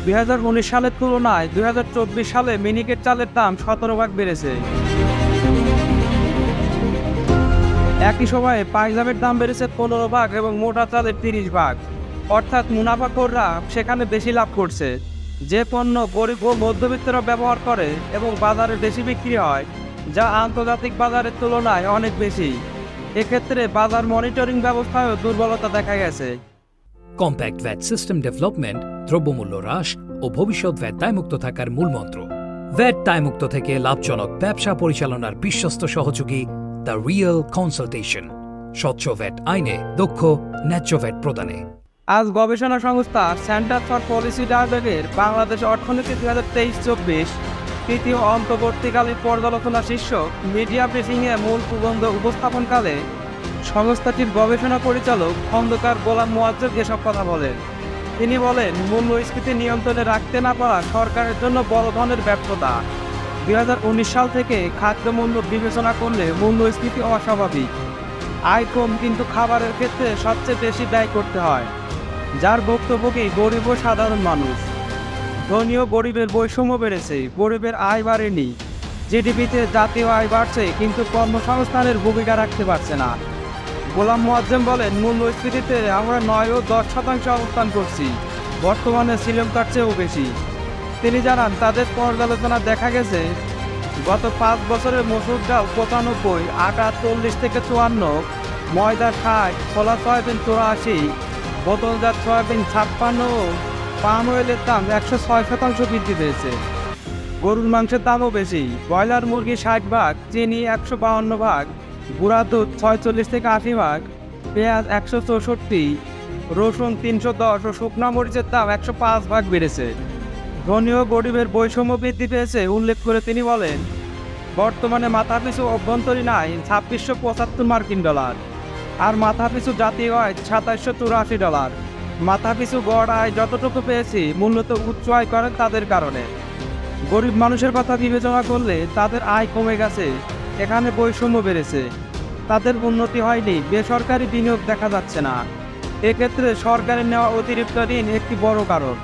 2019 সালের তুলনায় 2024 সালে মিনিকেট চালের দাম 17 ভাগ বেড়েছে। একই সময়ে পাইজামের দাম বেড়েছে 15 ভাগ এবং মোটা চালের 30 ভাগ। অর্থাৎ মুনাফাখোররা সেখানে বেশি লাভ করছে। যে পণ্য গরিব ও মধ্যবিত্তরা ব্যবহার করে এবং বাজারে বেশি বিক্রি হয়, যা আন্তর্জাতিক বাজারের তুলনায় অনেক বেশি। এক্ষেত্রে বাজার মনিটরিং ব্যবস্থায়ও দুর্বলতা দেখা গেছে। কম্প্যাক্ট ভ্যাট সিস্টেম ডেভেলপমেন্ট, দ্রব্যমূল্য হ্রাস ও ভবিষ্যৎ ভ্যাট দায়মুক্ত থাকার মূলমন্ত্র। ভ্যাট দায়মুক্ত থেকে লাভজনক ব্যবসা পরিচালনার বিশ্বস্ত সহযোগী দ্য রিয়েল কনসালটেশন। স্বচ্ছ ভ্যাট আইনে দক্ষ ন্যায্য ভ্যাট প্রদানে। আজ গবেষণা সংস্থা সেন্টার ফর পলিসি ডায়ালগের বাংলাদেশ অর্থনীতি 2023-24 তৃতীয় অন্তর্বর্তীকালীন পর্যালোচনা শীর্ষক মিডিয়া ব্রিফিংয়ে মূল প্রবন্ধ উপস্থাপনকালে সংস্থাটির গবেষণা পরিচালক খন্দকার গোলাম মোয়াজ্জেদ এসব কথা বলেন। তিনি বলেন, মূল্যস্ফীতি নিয়ন্ত্রণে রাখতে না পারা সরকারের জন্য বড় ধরনের ব্যর্থতা। 2019 সাল থেকে খাদ্যমূল্য বিবেচনা করলে মূল্যস্ফীতি অস্বাভাবিক। আয় কম, কিন্তু খাবারের ক্ষেত্রে সবচেয়ে বেশি ব্যয় করতে হয়, যার ভুক্তভোগী গরিব ও সাধারণ মানুষ। ধনী ও গরিবের বৈষম্য বেড়েছে, গরিবের আয় বাড়েনি। জিডিপিতে জাতীয় আয় বাড়ছে, কিন্তু কর্মসংস্থানের ভূমিকা রাখতে পারছে না। গোলাম মোয়াজ্জেম বলেন, মূল্যস্ফীতিতে আমরা 9 ও 10% অবস্থান করছি, বর্তমানে শ্রীলঙ্কার চেয়েও বেশি। তিনি জানান, তাদের পর্যালোচনা দেখা গেছে গত 5 বছরে মসুর ডাল 95, আটা 40 থেকে 54, ময়দা 60, ছোলা সয়াবিন 84, বোতলজাত সয়াবিন 56 ও পাম অয়েলের দাম 106% বৃদ্ধি পেয়েছে। গরুর মাংসের দামও বেশি। ব্রয়লার মুরগি 60 ভাগ, চিনি 152 ভাগ, গুঁড়া দুধ 46 থেকে 80 ভাগ, পেঁয়াজ 164, রসুন 310 ও শুকনা মরিচের দাম 105 ভাগ বেড়েছে। ধনী ও গরিবের বৈষম্য বৃদ্ধি পেয়েছে উল্লেখ করে তিনি বলেন, বর্তমানে মাথাপিছু অভ্যন্তরীণ আয় $2675 মার্কিন, আর মাথাপিছু জাতীয় আয় $2784। মাথাপিছু গড় আয় যতটুকু পেয়েছি মূলত উচ্চ আয় করেন তাদের কারণে। গরিব মানুষের কথা বিবেচনা করলে তাদের আয় কমে গেছে, এখানে বৈষম্য বেড়েছে। তাদের উন্নতি হয়নি, বেসরকারি বিনিয়োগ দেখা যাচ্ছে না। এক্ষেত্রে সরকারের নেওয়া অতিরিক্ত ঋণ একটি বড় কারণ।